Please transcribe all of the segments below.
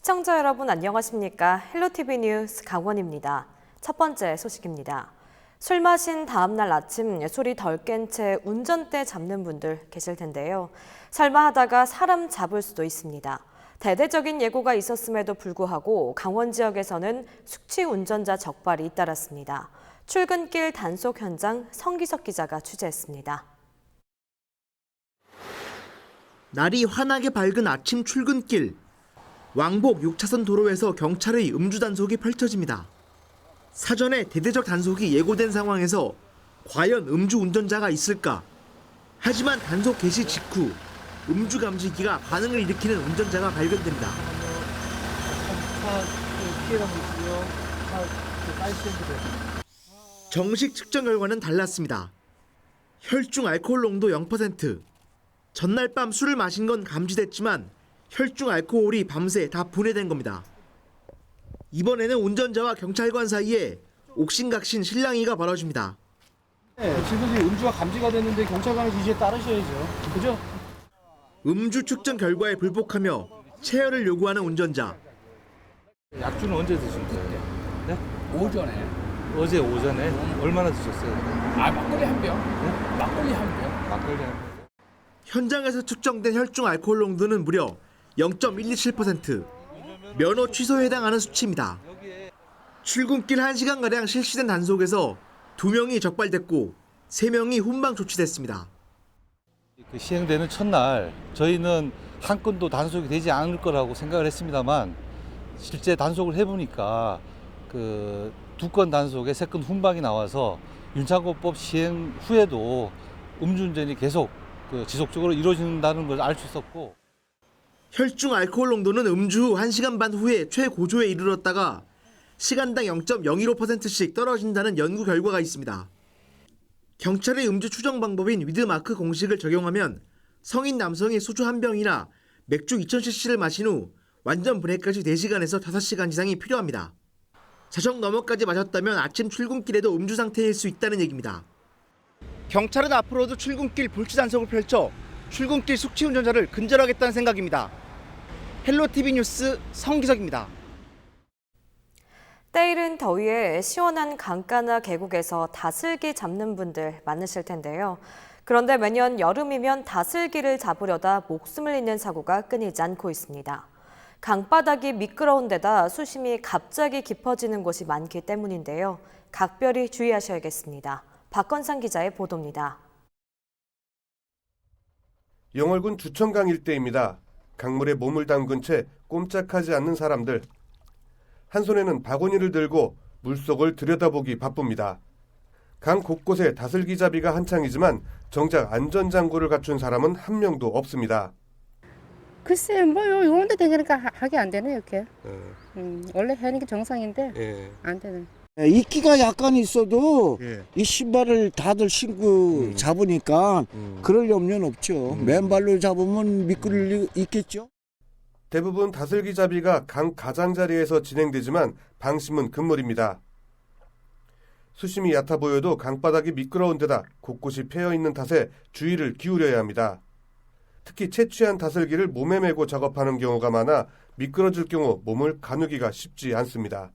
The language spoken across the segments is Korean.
시청자 여러분 안녕하십니까? 헬로티비 뉴스 강원입니다. 첫 번째 소식입니다. 술 마신 다음 날 아침 술이 덜 깬 채 운전대 잡는 분들 계실 텐데요. 설마 하다가 사람 잡을 수도 있습니다. 대대적인 예고가 있었음에도 불구하고 강원 지역에서는 숙취 운전자 적발이 잇따랐습니다. 출근길 단속 현장 성기석 기자가 취재했습니다. 날이 환하게 밝은 아침 출근길. 왕복 6차선 도로에서 경찰의 음주 단속이 펼쳐집니다. 사전에 대대적 단속이 예고된 상황에서 과연 음주 운전자가 있을까? 하지만 단속 개시 직후 음주 감지기가 반응을 일으키는 운전자가 발견됩니다. 정식 측정 결과는 달랐습니다. 혈중 알코올 농도 0%. 전날 밤 술을 마신 건 감지됐지만 혈중 알코올이 밤새 다 분해된 겁니다. 이번에는 운전자와 경찰관 사이에 옥신각신 실랑이가 벌어집니다. 네, 지금 음주가 감지가 됐는데 경찰관의 지시에 따르셔야죠. 그죠? 음주 측정 결과에 불복하며 체열을 요구하는 운전자. 약주는 언제 드신 거예요? 네? 오전에. 어제 오전에? 얼마나 드셨어요? 막걸리 한 병. 네? 막걸리 한 병. 막걸리 한 병. 현장에서 측정된 혈중 알코올 농도는 무려 0.127%. 면허 취소에 해당하는 수치입니다. 출근길 1시간가량 실시된 단속에서 2명이 적발됐고 3명이 훈방 조치됐습니다. 그 시행되는 첫날 저희는 한 건도 단속이 되지 않을 거라고 생각을 했습니다만 실제 단속을 해보니까 그 2건 단속에 3건 훈방이 나와서 윤창고법 시행 후에도 음주운전이 계속 지속적으로 이루어진다는 걸 알 수 있었고, 혈중 알코올 농도는 음주 후 1시간 반 후에 최고조에 이르렀다가 시간당 0.015%씩 떨어진다는 연구 결과가 있습니다. 경찰의 음주 추정 방법인 위드마크 공식을 적용하면 성인 남성이 소주 한 병이나 맥주 2000cc를 마신 후 완전 브레이크까지 4시간에서 5시간 이상이 필요합니다. 자정 너머까지 마셨다면 아침 출근길에도 음주 상태일 수 있다는 얘기입니다. 경찰은 앞으로도 출근길 불치 단속을 펼쳐 출근길 숙취 운전자를 근절하겠다는 생각입니다. 헬로티비 뉴스 성기석입니다. 때이른 더위에 시원한 강가나 계곡에서 다슬기 잡는 분들 많으실 텐데요. 그런데 매년 여름이면 다슬기를 잡으려다 목숨을 잃는 사고가 끊이지 않고 있습니다. 강바닥이 미끄러운 데다 수심이 갑자기 깊어지는 곳이 많기 때문인데요. 각별히 주의하셔야겠습니다. 박건상 기자의 보도입니다. 영월군 주천강 일대입니다. 강물에 몸을 담근 채 꼼짝하지 않는 사람들. 한 손에는 바구니를 들고 물속을 들여다보기 바쁩니다. 강 곳곳에 다슬기잡이가 한창이지만 정작 안전장구를 갖춘 사람은 한 명도 없습니다. 글쎄 뭐요 이런 데 되니까 하게 안 되네 이렇게. 원래 하는 게 정상인데 안 되네. 이끼가 약간 있어도 예. 이 신발을 다들 신고 잡으니까 그럴 염려는 없죠. 맨발로 잡으면 미끄러울 리 있겠죠. 대부분 다슬기잡이가 강 가장자리에서 진행되지만 방심은 금물입니다. 수심이 얕아 보여도 강바닥이 미끄러운 데다 곳곳이 패여있는 탓에 주의를 기울여야 합니다. 특히 채취한 다슬기를 몸에 메고 작업하는 경우가 많아 미끄러질 경우 몸을 가누기가 쉽지 않습니다.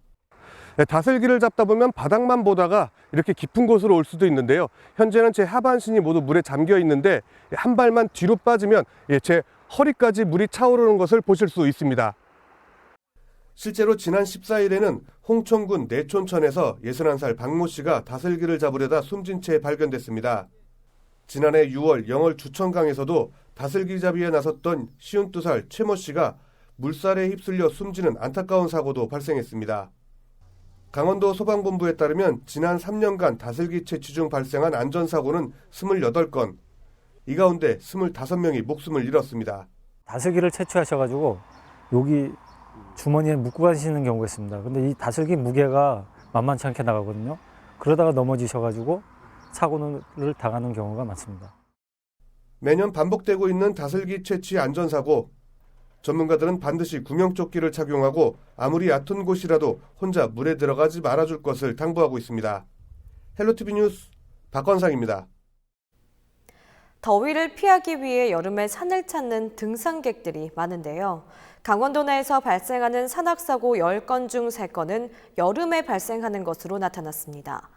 다슬기를 잡다 보면 바닥만 보다가 이렇게 깊은 곳으로 올 수도 있는데요. 현재는 제 하반신이 모두 물에 잠겨 있는데 한 발만 뒤로 빠지면 제 허리까지 물이 차오르는 것을 보실 수 있습니다. 실제로 지난 14일에는 홍천군 내촌천에서 61살 박모 씨가 다슬기를 잡으려다 숨진 채 발견됐습니다. 지난해 6월 영월 주천강에서도 다슬기잡이에 나섰던 52살 최모 씨가 물살에 휩쓸려 숨지는 안타까운 사고도 발생했습니다. 강원도 소방본부에 따르면 지난 3년간 다슬기 채취 중 발생한 안전사고는 28건, 이 가운데 25명이 목숨을 잃었습니다. 다슬기를 채취하셔가지고 여기 주머니에 묶고 가시는 경우가 있습니다. 근데 이 다슬기 무게가 만만치 않게 나가거든요. 그러다가 넘어지셔가지고 사고를 당하는 경우가 많습니다. 매년 반복되고 있는 다슬기 채취 안전사고. 전문가들은 반드시 구명조끼를 착용하고 아무리 얕은 곳이라도 혼자 물에 들어가지 말아줄 것을 당부하고 있습니다. 헬로티비 뉴스 박건상입니다. 더위를 피하기 위해 여름에 산을 찾는 등산객들이 많은데요. 강원도 내에서 발생하는 산악사고 10건 중 3건은 여름에 발생하는 것으로 나타났습니다.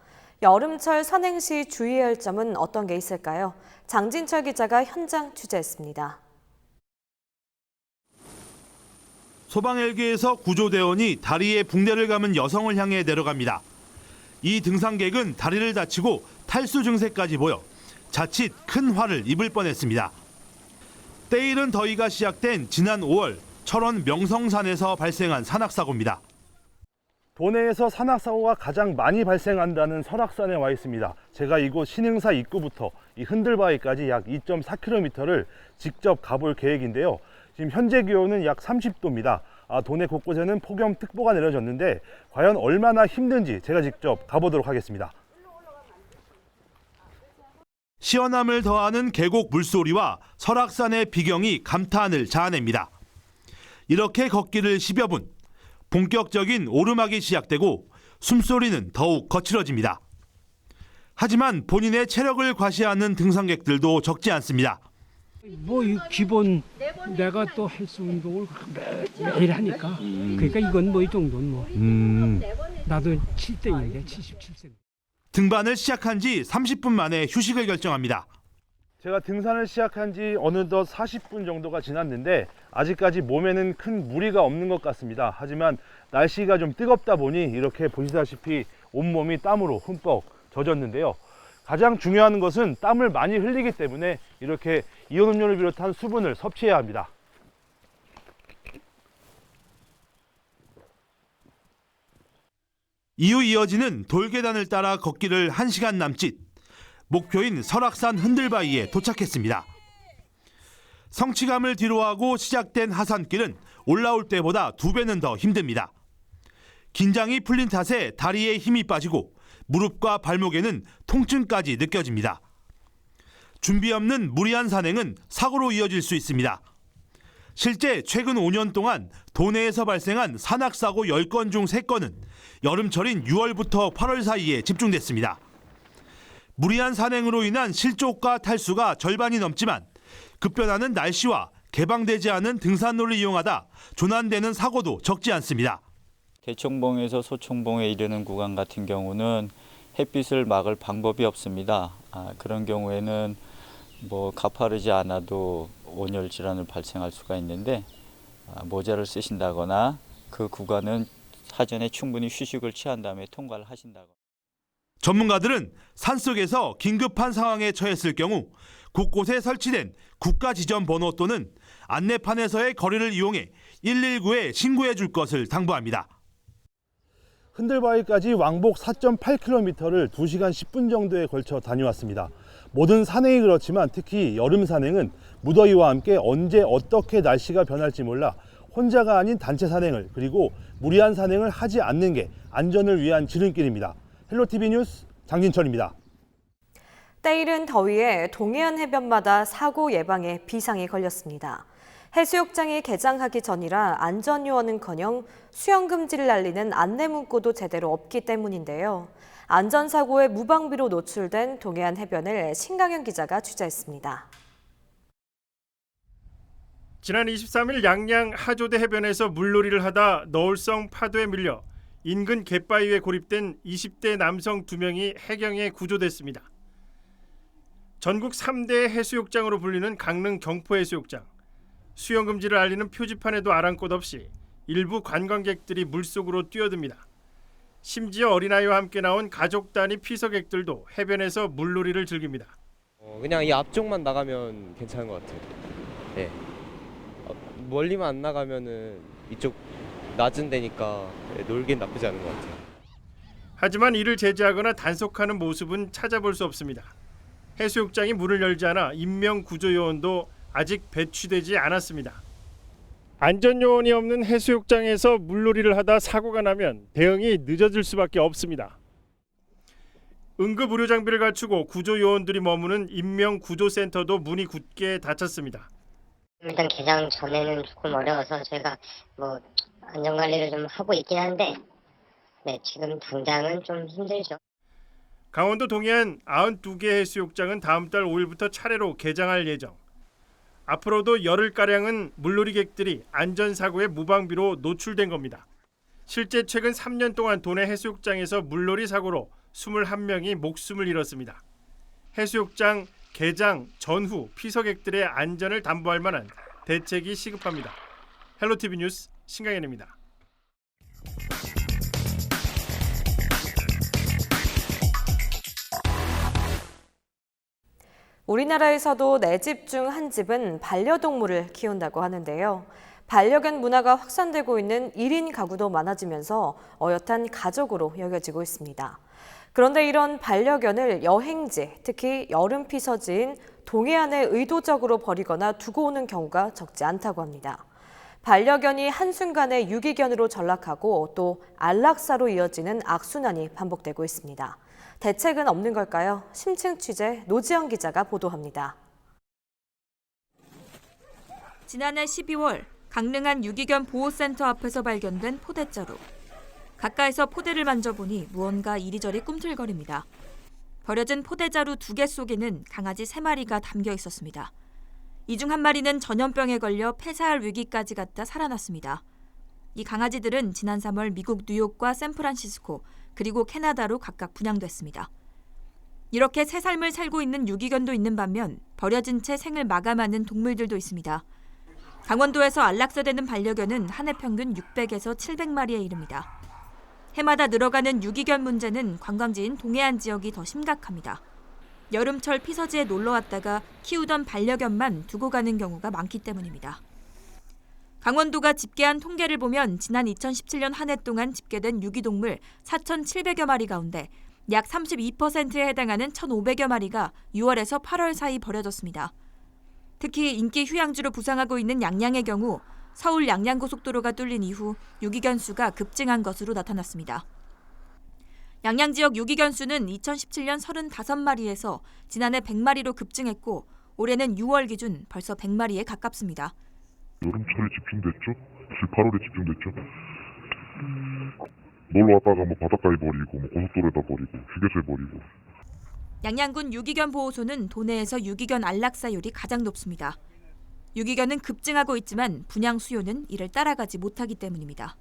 여름철 산행 시 주의해야 할 점은 어떤 게 있을까요? 장진철 기자가 현장 취재했습니다. 소방헬기에서 구조대원이 다리에 붕대를 감은 여성을 향해 내려갑니다. 이 등산객은 다리를 다치고 탈수 증세까지 보여 자칫 큰 화를 입을 뻔했습니다. 때이른 더위가 시작된 지난 5월 철원 명성산에서 발생한 산악사고입니다. 도내에서 산악사고가 가장 많이 발생한다는 설악산에 와 있습니다. 제가 이곳 신흥사 입구부터 이 흔들바위까지 약 2.4km를 직접 가볼 계획인데요. 지금 현재 기온은 약 30도입니다. 도내 곳곳에는 폭염특보가 내려졌는데 과연 얼마나 힘든지 제가 직접 가보도록 하겠습니다. 시원함을 더하는 계곡 물소리와 설악산의 비경이 감탄을 자아냅니다. 이렇게 걷기를 10여 분, 본격적인 오르막이 시작되고 숨소리는 더욱 거칠어집니다. 하지만 본인의 체력을 과시하는 등산객들도 적지 않습니다. 뭐 기본 내가 또 헬스 운동을 매일 하니까 그러니까 이건 뭐 이 정도는 뭐 나도 7대인데 77세. 등반을 시작한 지 30분 만에 휴식을 결정합니다. 제가 등산을 시작한 지 어느덧 40분 정도가 지났는데 아직까지 몸에는 큰 무리가 없는 것 같습니다. 하지만 날씨가 좀 뜨겁다 보니 이렇게 보시다시피 온몸이 땀으로 흠뻑 젖었는데요. 가장 중요한 것은 땀을 많이 흘리기 때문에 이렇게 이온음료를 비롯한 수분을 섭취해야 합니다. 이후 이어지는 돌계단을 따라 걷기를 1시간 남짓, 목표인 설악산 흔들바위에 도착했습니다. 성취감을 뒤로하고 시작된 하산길은 올라올 때보다 2배는 더 힘듭니다. 긴장이 풀린 탓에 다리에 힘이 빠지고 무릎과 발목에는 통증까지 느껴집니다. 준비 없는 무리한 산행은 사고로 이어질 수 있습니다. 실제 최근 5년 동안 도내에서 발생한 산악사고 10건 중 3건은 여름철인 6월부터 8월 사이에 집중됐습니다. 무리한 산행으로 인한 실족과 탈수가 절반이 넘지만 급변하는 날씨와 개방되지 않은 등산로를 이용하다 조난되는 사고도 적지 않습니다. 대청봉에서 소청봉에 이르는 구간 같은 경우는 햇빛을 막을 방법이 없습니다. 그런 경우에는 뭐 가파르지 않아도 온열 질환을 발생할 수가 있는데 모자를 쓰신다거나 그 구간은 사전에 충분히 휴식을 취한 다음에 통과를 하신다거나. 전문가들은 산속에서 긴급한 상황에 처했을 경우 곳곳에 설치된 국가지점번호 또는 안내판에서의 거리를 이용해 119에 신고해 줄 것을 당부합니다. 흔들바위까지 왕복 4.8km를 2시간 10분 정도에 걸쳐 다녀왔습니다. 모든 산행이 그렇지만 특히 여름 산행은 무더위와 함께 언제 어떻게 날씨가 변할지 몰라 혼자가 아닌 단체 산행을 그리고 무리한 산행을 하지 않는 게 안전을 위한 지름길입니다. 헬로티비 뉴스 장진철입니다. 때이른 더위에 동해안 해변마다 사고 예방에 비상이 걸렸습니다. 해수욕장이 개장하기 전이라 안전요원은커녕 수영금지를 날리는 안내문구도 제대로 없기 때문인데요. 안전사고에 무방비로 노출된 동해안 해변을 신강현 기자가 취재했습니다. 지난 23일 양양 하조대 해변에서 물놀이를 하다 너울성 파도에 밀려 인근 갯바위에 고립된 20대 남성 2명이 해경에 구조됐습니다. 전국 3대 해수욕장으로 불리는 강릉 경포해수욕장. 수영금지를 알리는 표지판에도 아랑곳 없이 일부 관광객들이 물속으로 뛰어듭니다. 심지어 어린아이와 함께 나온 가족 단위 피서객들도 해변에서 물놀이를 즐깁니다. 그냥 이 앞쪽만 나가면 괜찮은 것 같아요. 네. 멀리만 안 나가면은 이쪽 낮은 데니까 놀긴 나쁘지 않은 것 같아요. 하지만 이를 제지하거나 단속하는 모습은 찾아볼 수 없습니다. 해수욕장이 문을 열지 않아 인명구조요원도 아직 배치되지 않았습니다. 안전요원이 없는 해수욕장에서 물놀이를 하다 사고가 나면 대응이 늦어질 수밖에 없습니다. 응급 의료 장비를 갖추고 구조요원들이 머무는 인명구조센터도 문이 굳게 닫혔습니다. 일단 개장 전에는 조금 어려워서 저희가 뭐 안전관리를 좀 하고 있긴 한데 지금 당장은 좀 힘들죠. 강원도 동해안 92개 해수욕장은 다음 달 5일부터 차례로 개장할 예정. 앞으로도 열흘가량은 물놀이객들이 안전사고의 무방비로 노출된 겁니다. 실제 최근 3년 동안 도내 해수욕장에서 물놀이 사고로 21명이 목숨을 잃었습니다. 해수욕장 개장 전후 피서객들의 안전을 담보할 만한 대책이 시급합니다. 헬로티비 뉴스 신강현입니다. 우리나라에서도 4집 중 1집은 반려동물을 키운다고 하는데요. 반려견 문화가 확산되고 있는 1인 가구도 많아지면서 어엿한 가족으로 여겨지고 있습니다. 그런데 이런 반려견을 여행지, 특히 여름 피서지인 동해안에 의도적으로 버리거나 두고 오는 경우가 적지 않다고 합니다. 반려견이 한순간에 유기견으로 전락하고 또 안락사로 이어지는 악순환이 반복되고 있습니다. 대책은 없는 걸까요? 심층 취재 노지영 기자가 보도합니다. 지난해 12월 강릉한 유기견 보호센터 앞에서 발견된 포대자루. 가까이서 포대를 만져보니 무언가 이리저리 꿈틀거립니다. 버려진 포대자루 2개 속에는 강아지 3마리가 담겨 있었습니다. 이 중 1마리는 전염병에 걸려 폐사할 위기까지 갔다 살아났습니다. 이 강아지들은 지난 3월 미국 뉴욕과 샌프란시스코 그리고 캐나다로 각각 분양됐습니다. 이렇게 새 삶을 살고 있는 유기견도 있는 반면 버려진 채 생을 마감하는 동물들도 있습니다. 강원도에서 안락사되는 반려견은 한 해 평균 600에서 700마리에 이릅니다. 해마다 늘어가는 유기견 문제는 관광지인 동해안 지역이 더 심각합니다. 여름철 피서지에 놀러 왔다가 키우던 반려견만 두고 가는 경우가 많기 때문입니다. 강원도가 집계한 통계를 보면 지난 2017년 한 해 동안 집계된 유기동물 4,700여 마리 가운데 약 32%에 해당하는 1,500여 마리가 6월에서 8월 사이 버려졌습니다. 특히 인기 휴양지로 부상하고 있는 양양의 경우 서울 양양고속도로가 뚫린 이후 유기견 수가 급증한 것으로 나타났습니다. 양양 지역 유기견 수는 2017년 35마리에서 지난해 100마리로 급증했고 올해는 6월 기준 벌써 100마리에 가깝습니다. 여름철에 집중됐죠? 7, 8월에 집중됐죠? 놀러 왔다가 뭐 바닷가에 버리고 뭐 고속도로에다 버리고 휴게소에 버리고. 양양군 유기견 보호소는 도내에서 유기견 안락사율이 가장 높습니다. 유기견은 급증하고 있지만 분양 수요는 이를 따라가지 못하기 때문입니다.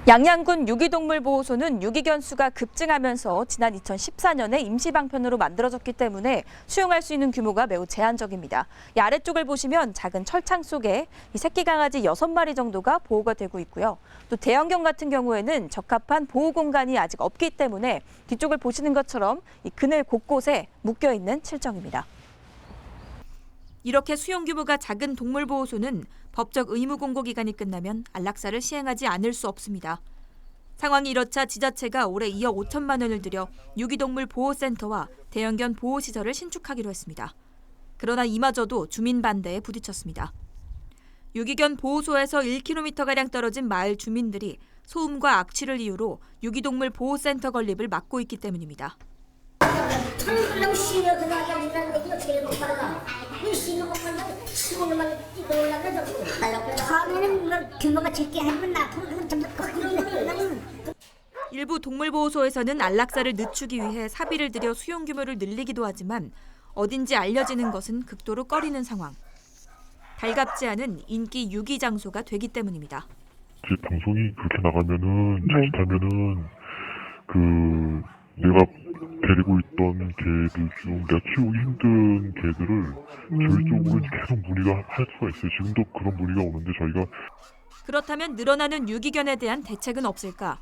양양군 유기동물보호소는 유기견 수가 급증하면서 지난 2014년에 임시방편으로 만들어졌기 때문에 수용할 수 있는 규모가 매우 제한적입니다. 이 아래쪽을 보시면 작은 철창 속에 이 새끼 강아지 6마리 정도가 보호가 되고 있고요. 또 대형견 같은 경우에는 적합한 보호 공간이 아직 없기 때문에 뒤쪽을 보시는 것처럼 이 그늘 곳곳에 묶여 있는 실정입니다. 이렇게 수용 규모가 작은 동물보호소는 법적 의무 공고 기간이 끝나면 안락사를 시행하지 않을 수 없습니다. 상황이 이렇자 지자체가 올해 2억 5천만 원을 들여 유기동물 보호센터와 대형견 보호시설을 신축하기로 했습니다. 그러나 이마저도 주민 반대에 부딪혔습니다. 유기견 보호소에서 1km가량 떨어진 마을 주민들이 소음과 악취를 이유로 유기동물 보호센터 건립을 막고 있기 때문입니다. 일부 동물보호소에서는 안락사를 늦추기 위해 사비를 들여 수용 규모를 늘리기도 하지만 어딘지 알려지는 것은 극도로 꺼리는 상황. 달갑지 않은 인기 유기 장소가 되기 때문입니다. 제 방송이 그렇게 나가면은 자칫하면은 내가 데리고 있던 개들 중 내가 키우기 힘든 개들을 저희 쪽으로 계속 문의가 할 수가 있어요. 지금도 그런 문의가 오는데 저희가. 그렇다면 늘어나는 유기견에 대한 대책은 없을까?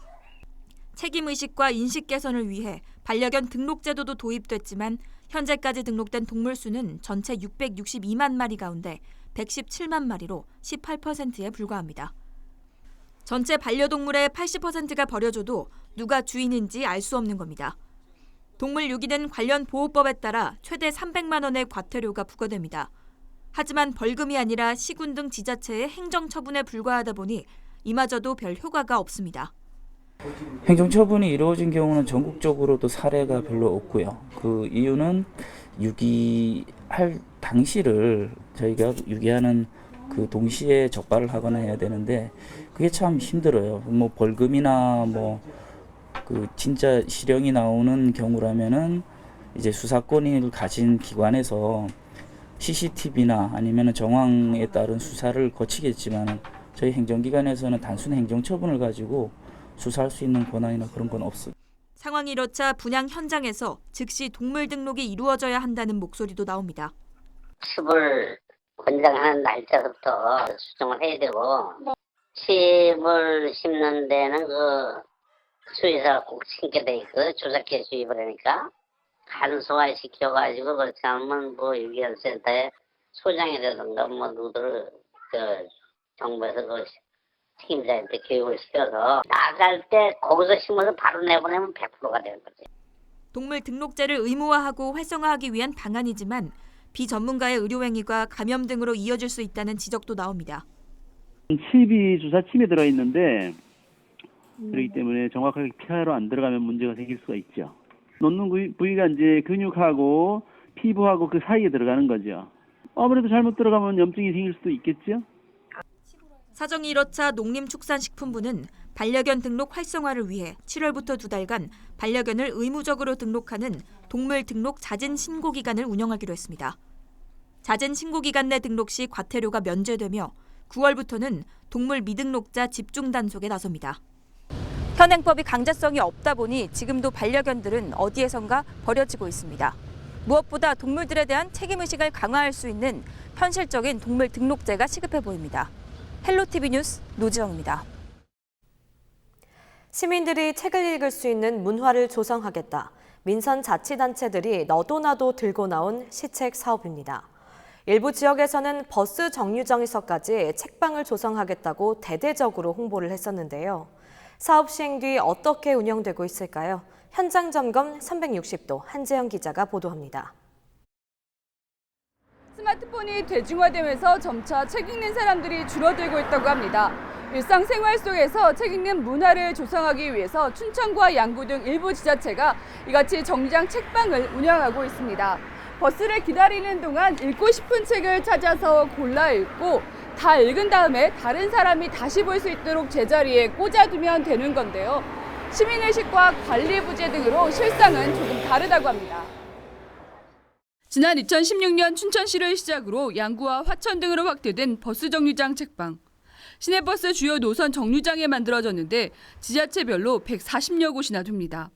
책임의식과 인식 개선을 위해 반려견 등록 제도도 도입됐지만 현재까지 등록된 동물 수는 전체 662만 마리 가운데 117만 마리로 18%에 불과합니다. 전체 반려동물의 80%가 버려져도 누가 주인인지 알 수 없는 겁니다. 동물 유기는 관련 보호법에 따라 최대 300만 원의 과태료가 부과됩니다. 하지만 벌금이 아니라 시군 등 지자체의 행정처분에 불과하다 보니 이마저도 별 효과가 없습니다. 행정처분이 이루어진 경우는 전국적으로도 사례가 별로 없고요. 그 이유는 유기할 당시를 저희가 유기하는 그 동시에 적발을 하거나 해야 되는데 그게 참 힘들어요. 뭐 벌금이나 뭐 그 진짜 실형이 나오는 경우라면은 이제 수사권을 가진 기관에서 CCTV나 아니면 정황에 따른 수사를 거치겠지만 저희 행정기관에서는 단순 행정처분을 가지고 수사할 수 있는 권한이나 그런 건 없습니다. 상황이 이렇자 분양 현장에서 즉시 동물 등록이 이루어져야 한다는 목소리도 나옵니다. 칩을 권장하는 날짜부터 수정을 해야 되고 칩을 심는 데는 그 수의사가 꼭 신게 돼 있고 조작기에 주입을 하니까 간소화 시켜가지고 그렇지 않으면 뭐 유기견센터에 소장이라든가 뭐 누구들 그 정부에서 그 책임자한테 교육을 시켜서 나갈 때 거기서 심어서 바로 내보내면 100%가 되는 거지. 동물 등록제를 의무화하고 활성화하기 위한 방안이지만 비전문가의 의료행위가 감염 등으로 이어질 수 있다는 지적도 나옵니다. 칩이 주사침에 들어있는데 그렇기 때문에 정확하게 피하러 안 들어가면 문제가 생길 수가 있죠. 놓는 부위가 이제 근육하고 피부하고 그 사이에 들어가는 거죠. 아무래도 잘못 들어가면 염증이 생길 수도 있겠죠. 사정이 이렇자 농림축산식품부는 반려견 등록 활성화를 위해 7월부터 2달간 반려견을 의무적으로 등록하는 동물 등록 잦은 신고 기간을 운영하기로 했습니다. 잦은 신고 기간 내 등록 시 과태료가 면제되며 9월부터는 동물 미등록자 집중 단속에 나섭니다. 현행법이 강제성이 없다 보니 지금도 반려견들은 어디에선가 버려지고 있습니다. 무엇보다 동물들에 대한 책임의식을 강화할 수 있는 현실적인 동물 등록제가 시급해 보입니다. 헬로티비 뉴스 노지영입니다. 시민들이 책을 읽을 수 있는 문화를 조성하겠다. 민선자치단체들이 너도나도 들고 나온 시책 사업입니다. 일부 지역에서는 버스 정류장에서까지 책방을 조성하겠다고 대대적으로 홍보를 했었는데요. 사업 시행 뒤 어떻게 운영되고 있을까요? 현장 점검 360도 한재영 기자가 보도합니다. 스마트폰이 대중화되면서 점차 책 읽는 사람들이 줄어들고 있다고 합니다. 일상생활 속에서 책 읽는 문화를 조성하기 위해서 춘천과 양구 등 일부 지자체가 이같이 정류장 책방을 운영하고 있습니다. 버스를 기다리는 동안 읽고 싶은 책을 찾아서 골라 읽고 다 읽은 다음에 다른 사람이 다시 볼 수 있도록 제자리에 꽂아두면 되는 건데요. 시민의식과 관리 부재 등으로 실상은 조금 다르다고 합니다. 지난 2016년 춘천시를 시작으로 양구와 화천 등으로 확대된 버스 정류장 책방. 시내버스 주요 노선 정류장에 만들어졌는데 지자체별로 140여 곳이나 됩니다.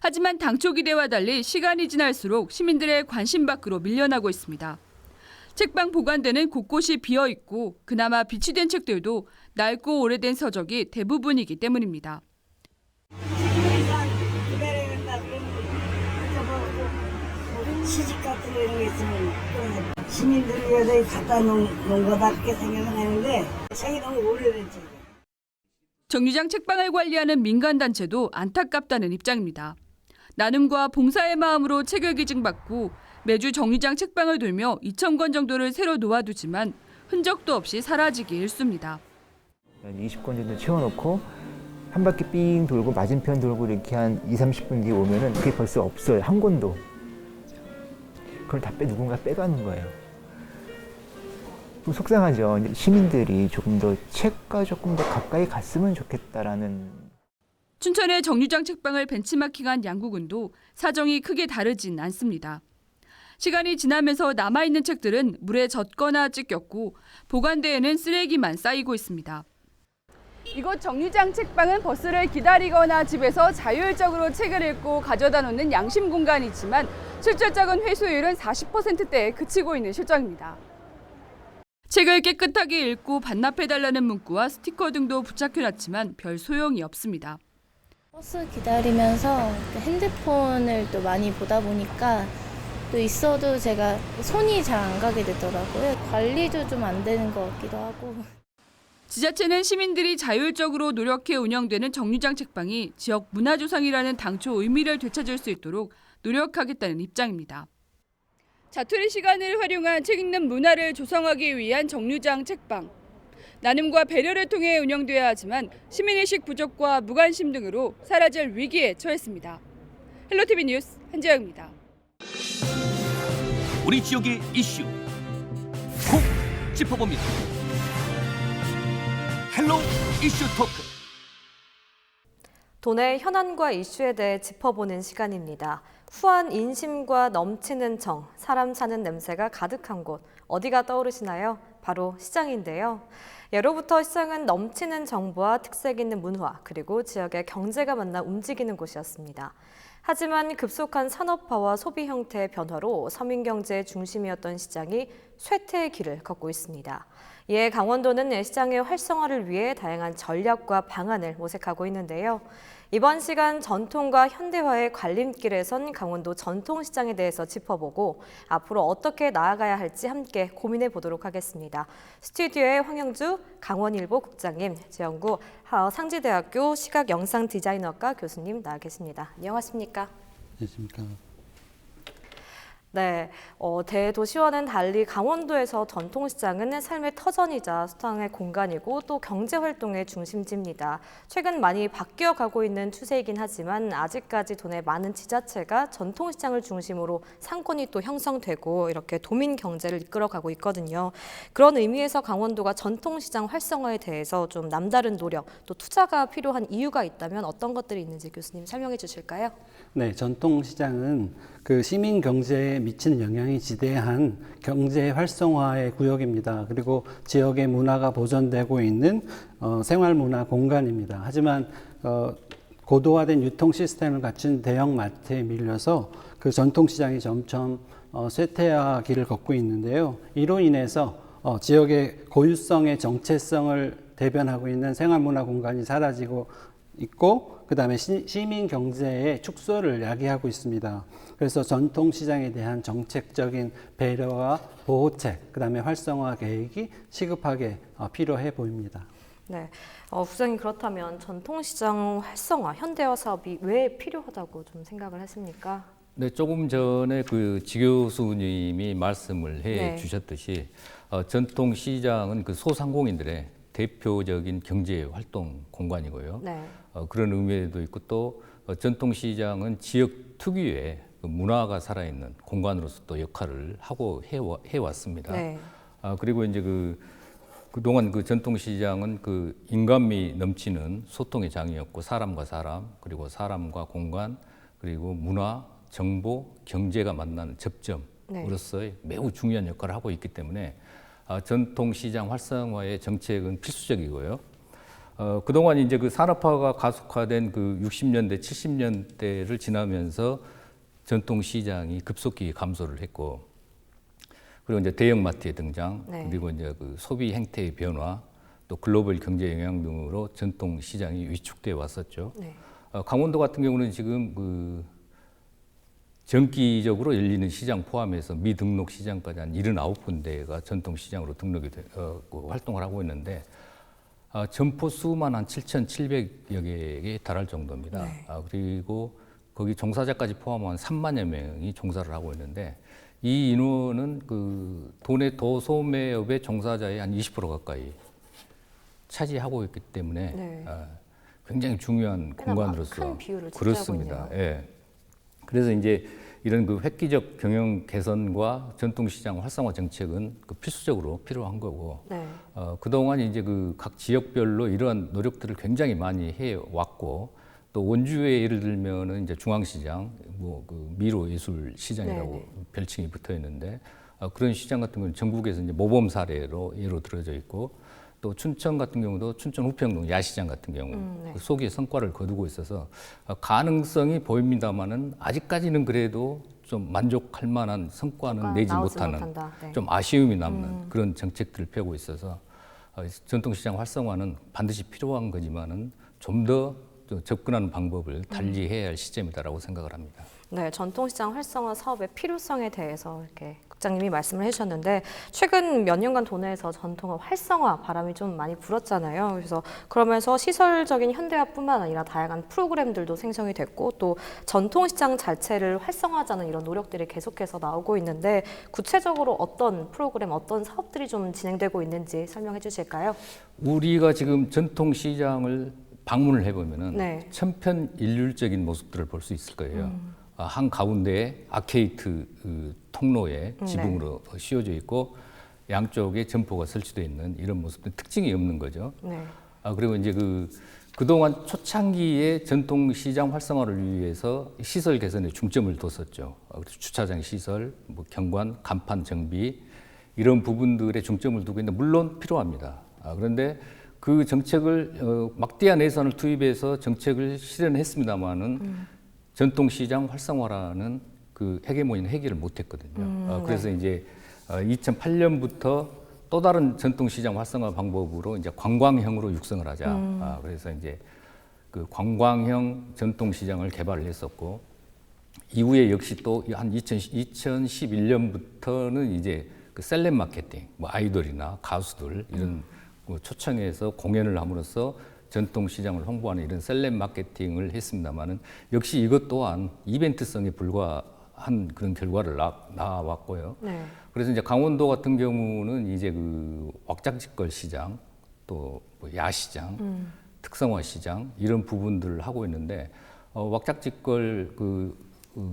하지만 당초 기대와 달리 시간이 지날수록 시민들의 관심 밖으로 밀려나고 있습니다. 책방 보관대는 곳곳이 비어있고 그나마 비치된 책들도 낡고 오래된 서적이 대부분이기 때문입니다. 시집 같은 거 이런 게 있으면 시민들을 위해서 갖다 놓은 거다 그렇게 생각을 하는데 책이 너무 오래됐지. 정류장 책방을 관리하는 민간단체도 안타깝다는 입장입니다. 나눔과 봉사의 마음으로 책을 기증받고 매주 정류장 책방을 돌며 2,000권 정도를 새로 놓아두지만 흔적도 없이 사라지기 일쑤입니다. 20권 정도 채워놓고 한 바퀴 삥 돌고 맞은편 돌고 이렇게 한 20-30분 뒤에 오면은 그게 벌써 없어요. 한 권도. 그걸 다 누군가 빼가는 거예요. 좀 속상하죠. 시민들이 조금 더 책과 조금 더 가까이 갔으면 좋겠다라는. 춘천의 정류장 책방을 벤치마킹한 양구군도 사정이 크게 다르진 않습니다. 시간이 지나면서 남아있는 책들은 물에 젖거나 찢겼고 보관대에는 쓰레기만 쌓이고 있습니다. 이곳 정류장 책방은 버스를 기다리거나 집에서 자율적으로 책을 읽고 가져다 놓는 양심 공간이지만 실질적인 회수율은 40%대에 그치고 있는 실정입니다. 책을 깨끗하게 읽고 반납해달라는 문구와 스티커 등도 부착해놨지만 별 소용이 없습니다. 버스 기다리면서 핸드폰을 또 많이 보다 보니까 또 있어도 제가 손이 잘 안 가게 되더라고요. 관리도 좀 안 되는 것 같기도 하고. 지자체는 시민들이 자율적으로 노력해 운영되는 정류장 책방이 지역 문화조성이라는 당초 의미를 되찾을 수 있도록 노력하겠다는 입장입니다. 자투리 시간을 활용한 책 읽는 문화를 조성하기 위한 정류장 책방. 나눔과 배려를 통해 운영돼야 하지만 시민의식 부족과 무관심 등으로 사라질 위기에 처했습니다. 헬로티비 뉴스 한재영입니다. 우리 지역의 이슈 콕 짚어봅니다. 헬로 이슈 토크. 도내 현안과 이슈에 대해 짚어보는 시간입니다. 후한 인심과 넘치는 정, 사람 사는 냄새가 가득한 곳, 어디가 떠오르시나요? 바로 시장인데요. 예로부터 시장은 넘치는 정보와 특색 있는 문화, 그리고 지역의 경제가 만나 움직이는 곳이었습니다. 하지만 급속한 산업화와 소비 형태의 변화로 서민경제의 중심이었던 시장이 쇠퇴의 길을 걷고 있습니다. 이에 강원도는 시장의 활성화를 위해 다양한 전략과 방안을 모색하고 있는데요. 이번 시간 전통과 현대화의 갈림길에 선 강원도 전통시장에 대해서 짚어보고 앞으로 어떻게 나아가야 할지 함께 고민해 보도록 하겠습니다. 스튜디오에 황영주 강원일보 국장님, 지영구 상지대학교 시각영상디자이너과 교수님 나와 계십니다. 안녕하십니까? 안녕하십니까? 네, 대도시와는 달리 강원도에서 전통시장은 삶의 터전이자 수당의 공간이고 또 경제활동의 중심지입니다. 최근 많이 바뀌어가고 있는 추세이긴 하지만 아직까지 도내 많은 지자체가 전통시장을 중심으로 상권이 또 형성되고 이렇게 도민 경제를 이끌어가고 있거든요. 그런 의미에서 강원도가 전통시장 활성화에 대해서 좀 남다른 노력, 또 투자가 필요한 이유가 있다면 어떤 것들이 있는지 교수님 설명해 주실까요? 네, 전통시장은 그 시민 경제에 미치는 영향이 지대한 경제 활성화의 구역입니다. 그리고 지역의 문화가 보존되고 있는 생활문화 공간입니다. 하지만 고도화된 유통 시스템을 갖춘 대형 마트에 밀려서 그 전통시장이 점점 쇠퇴화 길을 걷고 있는데요. 이로 인해서 지역의 고유성의 정체성을 대변하고 있는 생활문화 공간이 사라지고 있고, 그 다음에 시민 경제의 축소를 야기하고 있습니다. 그래서 전통시장에 대한 정책적인 배려와 보호책, 그 다음에 활성화 계획이 시급하게 필요해 보입니다. 네, 부장님 그렇다면 전통시장 활성화, 현대화 사업이 왜 필요하다고 좀 생각을 했습니까? 네, 조금 전에 그 지 교수님이 말씀을 해 주셨듯이 전통시장은 그 소상공인들의 대표적인 경제 활동 공간이고요. 네. 그런 의미도 있고 또 전통시장은 지역 특유의 그 문화가 살아있는 공간으로서 또 역할을 하고 해왔습니다. 네. 그리고 이제 그동안 그 전통시장은 그 인간미 넘치는 소통의 장이었고 사람과 사람, 그리고 사람과 공간, 그리고 문화, 정보, 경제가 만나는 접점으로서의 매우 중요한 역할을 하고 있기 때문에 전통시장 활성화의 정책은 필수적이고요. 그동안 이제 그 산업화가 가속화된 그 60년대, 70년대를 지나면서 전통시장이 급속히 감소를 했고, 그리고 이제 대형마트의 등장, 그리고 이제 그 소비 행태의 변화, 또 글로벌 경제 영향 등으로 전통시장이 위축돼 왔었죠. 강원도 같은 경우는 지금 그 정기적으로 열리는 시장 포함해서 미등록 시장까지 한 79군데가 전통시장으로 등록이 활동을 하고 있는데 점포 수만 한 7,700여 개에 달할 정도입니다. 그리고 거기 종사자까지 포함한 3만여 명이 종사를 하고 있는데 이 인원은 그 도내 도소매업의 종사자의 한 20% 가까이 차지하고 있기 때문에 굉장히 중요한 공간으로서 큰 비율을 그렇습니다. 예. 그래서 이제 이런 그 획기적 경영 개선과 전통시장 활성화 정책은 그 필수적으로 필요한 거고, 그동안 이제 그 각 지역별로 이러한 노력들을 굉장히 많이 해왔고, 또 원주에 예를 들면은 이제 중앙시장, 뭐 그 미로예술시장이라고 별칭이 붙어 있는데, 그런 시장 같은 경우는 전국에서 이제 모범 사례로 예로 들어져 있고, 또 춘천 같은 경우도 춘천 우평동 야시장 같은 경우 그 소기의 성과를 거두고 있어서 가능성이 보입니다만은 아직까지는 그래도 좀 만족할 만한 성과는 내지 못하는 좀 아쉬움이 남는 그런 정책들을 펴고 있어서 전통시장 활성화는 반드시 필요한 거지만은 좀 더 접근하는 방법을 달리 해야 할 시점이다라고 생각을 합니다. 네, 전통시장 활성화 사업의 필요성에 대해서 이렇게 국장님이 말씀을 해주셨는데 최근 몇 년간 도내에서 전통 활성화 바람이 좀 많이 불었잖아요. 그래서 그러면서 시설적인 현대화뿐만 아니라 다양한 프로그램들도 생성이 됐고 또 전통시장 자체를 활성화하자는 이런 노력들이 계속해서 나오고 있는데 구체적으로 어떤 프로그램, 어떤 사업들이 좀 진행되고 있는지 설명해 주실까요? 우리가 지금 전통시장을 방문을 해보면은 천편일률적인 모습들을 볼 수 있을 거예요. 한 가운데에 아케이드 통로에 지붕으로 씌워져 있고 양쪽에 점포가 설치되어 있는 이런 모습들 특징이 없는 거죠. 그리고 이제 그동안 초창기에 전통시장 활성화를 위해서 시설 개선에 중점을 뒀었죠. 주차장 시설, 뭐 경관, 간판 정비 이런 부분들에 중점을 두고 있는데 물론 필요합니다. 그런데 그 정책을 막대한 예산을 투입해서 정책을 실현했습니다마는 전통시장 활성화라는 그 헤게모니는 해결을 못했거든요. 그래서 이제 2008년부터 또 다른 전통시장 활성화 방법으로 이제 관광형으로 육성을 하자. 그래서 이제 그 관광형 전통시장을 개발을 했었고, 이후에 역시 또 한 2011년부터는 이제 그 셀럽 마케팅, 뭐 아이돌이나 가수들 이런 초청해서 공연을 함으로써 전통시장을 홍보하는 이런 셀럽 마케팅을 했습니다만은 역시 이것 또한 이벤트성에 불과한 그런 결과를 나왔고요. 네. 그래서 이제 강원도 같은 경우는 이제 그 왁작지껄 시장, 또 뭐 야시장, 특성화 시장 이런 부분들을 하고 있는데 왁작지껄 그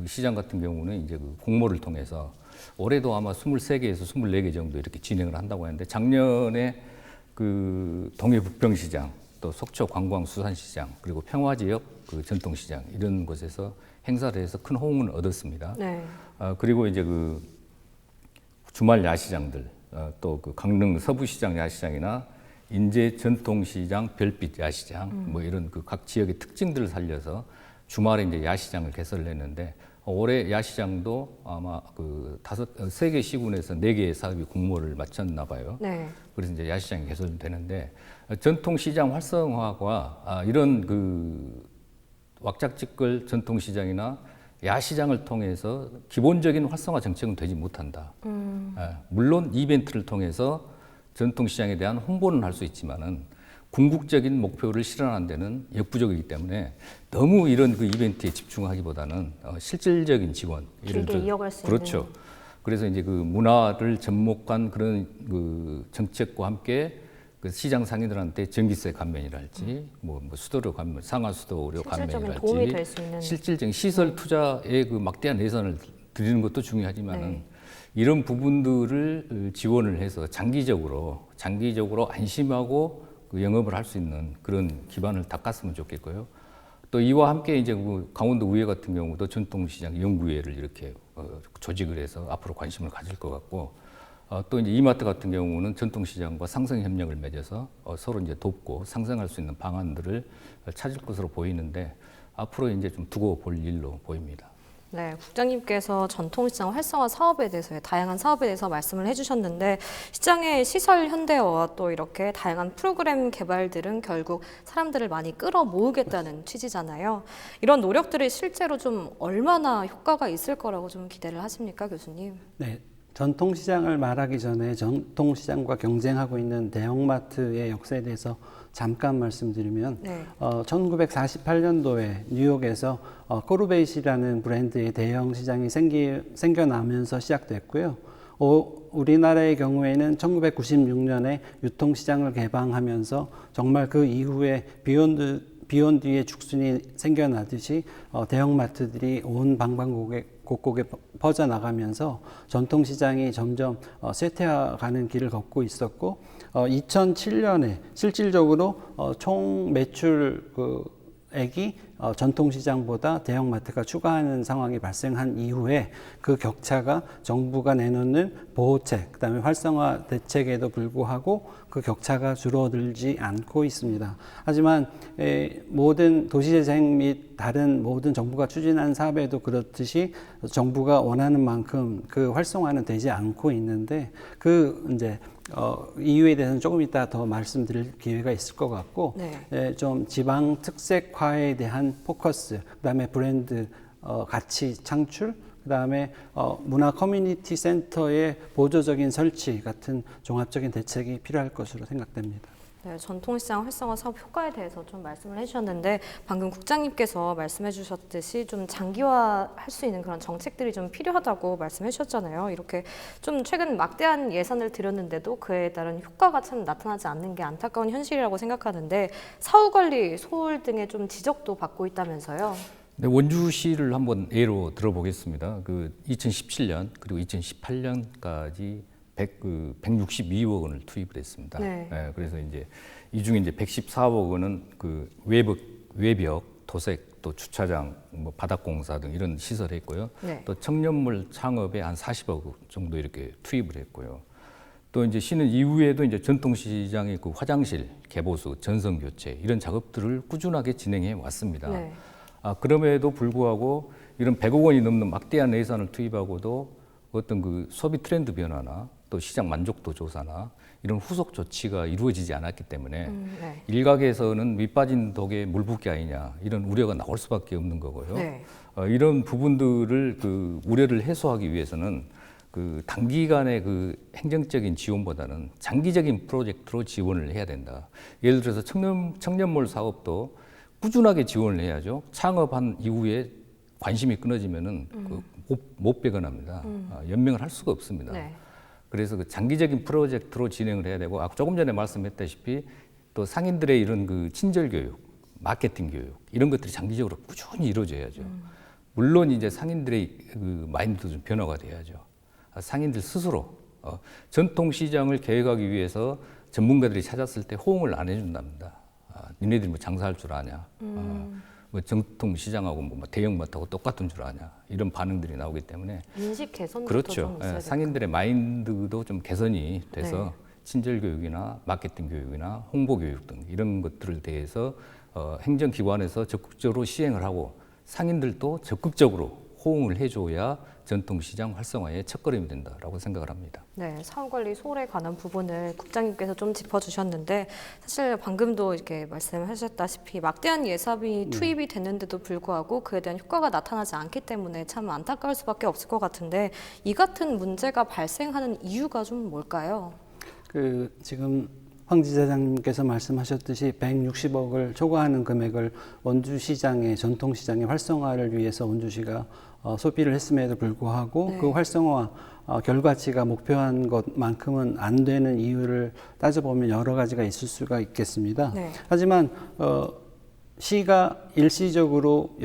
시장 같은 경우는 이제 그 공모를 통해서 올해도 아마 23개에서 24개 정도 이렇게 진행을 한다고 하는데 작년에 그 동해 부평시장, 또 속초 관광수산시장, 그리고 평화지역 그 전통시장 이런 곳에서 행사를 해서 큰 호응을 얻었습니다. 네. 그리고 이제 그 주말 야시장들, 또 그 강릉 서부시장 야시장이나 인제 전통시장, 별빛 야시장, 뭐 이런 그 각 지역의 특징들을 살려서 주말에 이제 야시장을 개설을 했는데 올해 야시장도 아마 그 3개 시군에서 4개의 사업이 공모를 마쳤나 봐요. 네. 그래서 이제 야시장이 개설되는데 전통시장 활성화가 이런 그 왁작지껄 전통시장이나 야시장을 통해서 기본적인 활성화 정책은 되지 못한다. 물론 이벤트를 통해서 전통시장에 대한 홍보는 할 수 있지만은 궁극적인 목표를 실현하는 데는 역부족이기 때문에 너무 이런 그 이벤트에 집중하기보다는 실질적인 지원, 길게 이어갈 수 그렇죠. 있는. 그래서 이제 그 문화를 접목한 그런 그 정책과 함께 그 시장 상인들한테 전기세 감면이랄지, 뭐 수도료 감면, 상하수도료 감면이랄지, 도움이 될 수 있는 실질적인 시설 투자에 그 막대한 예산을 드리는 것도 중요하지만은 이런 부분들을 지원을 해서 장기적으로 안심하고 그 영업을 할 수 있는 그런 기반을 닦았으면 좋겠고요. 또 이와 함께 이제 그 강원도 의회 같은 경우도 전통시장 연구회를 이렇게 조직을 해서 앞으로 관심을 가질 것 같고, 또 이제 이마트 같은 경우는 전통시장과 상생협력을 맺어서 서로 이제 돕고 상생할 수 있는 방안들을 찾을 것으로 보이는데 앞으로 이제 좀 두고 볼 일로 보입니다. 네, 국장님께서 전통시장 활성화 사업에 대해서 다양한 사업에 대해서 말씀을 해주셨는데 시장의 시설 현대화와 또 이렇게 다양한 프로그램 개발들은 결국 사람들을 많이 끌어모으겠다는 취지잖아요. 이런 노력들이 실제로 좀 얼마나 효과가 있을 거라고 좀 기대를 하십니까, 교수님? 네. 전통시장을 말하기 전에 전통시장과 경쟁하고 있는 대형마트의 역사에 대해서 잠깐 말씀드리면 1948년도에 뉴욕에서 코르베이시라는 브랜드의 대형 시장이 생겨나면서 시작됐고요. 우리나라의 경우에는 1996년에 유통시장을 개방하면서 정말 그 이후에 비욘드의 죽순이 생겨나듯이 대형마트들이 온 방방곡곡에 퍼져나가면서 전통시장이 점점 쇠퇴해가는 길을 걷고 있었고 2007년에 실질적으로 총 매출액이 전통시장보다 대형마트가 추가하는 상황이 발생한 이후에 그 격차가 정부가 내놓는 보호책, 그다음에 활성화 대책에도 불구하고 그 격차가 줄어들지 않고 있습니다. 하지만 모든 도시재생 및 다른 모든 정부가 추진한 사업에도 그렇듯이 정부가 원하는 만큼 그 활성화는 되지 않고 있는데 그 이제 이유에 대해서는 조금 이따 더 말씀드릴 기회가 있을 것 같고 좀 지방 특색화에 대한 포커스, 그다음에 브랜드 가치 창출, 그다음에 문화 커뮤니티 센터의 보조적인 설치 같은 종합적인 대책이 필요할 것으로 생각됩니다. 네, 전통시장 활성화 사업 효과에 대해서 좀 말씀을 해주셨는데 방금 국장님께서 말씀해 주셨듯이 좀 장기화할 수 있는 그런 정책들이 좀 필요하다고 말씀해 주셨잖아요. 이렇게 좀 최근 막대한 예산을 들였는데도 그에 따른 효과가 참 나타나지 않는 게 안타까운 현실이라고 생각하는데 사후관리, 소홀 등의 좀 지적도 받고 있다면서요. 네, 원주시를 한번 예로 들어보겠습니다. 그 2017년 그리고 2018년까지 162억 원을 투입을 했습니다. 네. 예, 그래서 이제 이 중에 이제 114억 원은 그 외벽, 도색, 또 주차장, 뭐 바닥공사 등 이런 시설을 했고요. 네. 또 청년물 창업에 한 40억 정도 이렇게 투입을 했고요. 또 이제 시는 이후에도 이제 전통시장의 그 화장실 개보수, 전선 교체 이런 작업들을 꾸준하게 진행해 왔습니다. 네. 그럼에도 불구하고 이런 100억 원이 넘는 막대한 예산을 투입하고도 어떤 그 소비 트렌드 변화나 또 시장 만족도 조사나 이런 후속 조치가 이루어지지 않았기 때문에 네. 일각에서는 밑빠진 독에 물 붓기 아니냐 이런 우려가 나올 수밖에 없는 거고요. 네. 이런 부분들을 그 우려를 해소하기 위해서는 그 단기간의 그 행정적인 지원보다는 장기적인 프로젝트로 지원을 해야 된다. 예를 들어서 청년몰 사업도 꾸준하게 지원을 해야죠. 창업한 이후에 관심이 끊어지면은 못 배건합니다. 연명을 할 수가 없습니다. 네. 그래서 그 장기적인 프로젝트로 진행을 해야 되고, 조금 전에 말씀했다시피 또 상인들의 이런 그 친절 교육, 마케팅 교육 이런 것들이 장기적으로 꾸준히 이루어져야죠. 물론 이제 상인들의 그 마인드도 좀 변화가 돼야죠. 상인들 스스로 전통 시장을 계획하기 위해서 전문가들이 찾았을 때 호응을 안 해준답니다. 니네들이 뭐 장사할 줄 아냐? 뭐 전통 시장하고 뭐 대형마트하고 똑같은 줄 아냐? 이런 반응들이 나오기 때문에 인식 개선부터 그렇죠. 좀 있어야 상인들의 마인드도 좀 개선이 돼서 네. 친절 교육이나 마케팅 교육이나 홍보 교육 등 이런 것들을 대해서 행정기관에서 적극적으로 시행을 하고 상인들도 적극적으로 호응을 해줘야 전통시장 활성화의 첫걸음이 된다라고 생각을 합니다. 네, 사후관리 소홀에 관한 부분을 국장님께서 좀 짚어주셨는데 사실 방금도 이렇게 말씀하셨다시피 막대한 예산이 투입이 됐는데도 불구하고 그에 대한 효과가 나타나지 않기 때문에 참 안타까울 수밖에 없을 것 같은데 이 같은 문제가 발생하는 이유가 좀 뭘까요? 지금 황 지사장님께서 말씀하셨듯이 160억을 초과하는 금액을 원주시장의 전통시장의 활성화를 위해서 원주시가 소비를 했음에도 불구하고 네. 그 활성화 결과치가 목표한 것만큼은 안 되는 이유를 따져보면 여러 가지가 있을 수가 있겠습니다. 네. 하지만 시가 일시적으로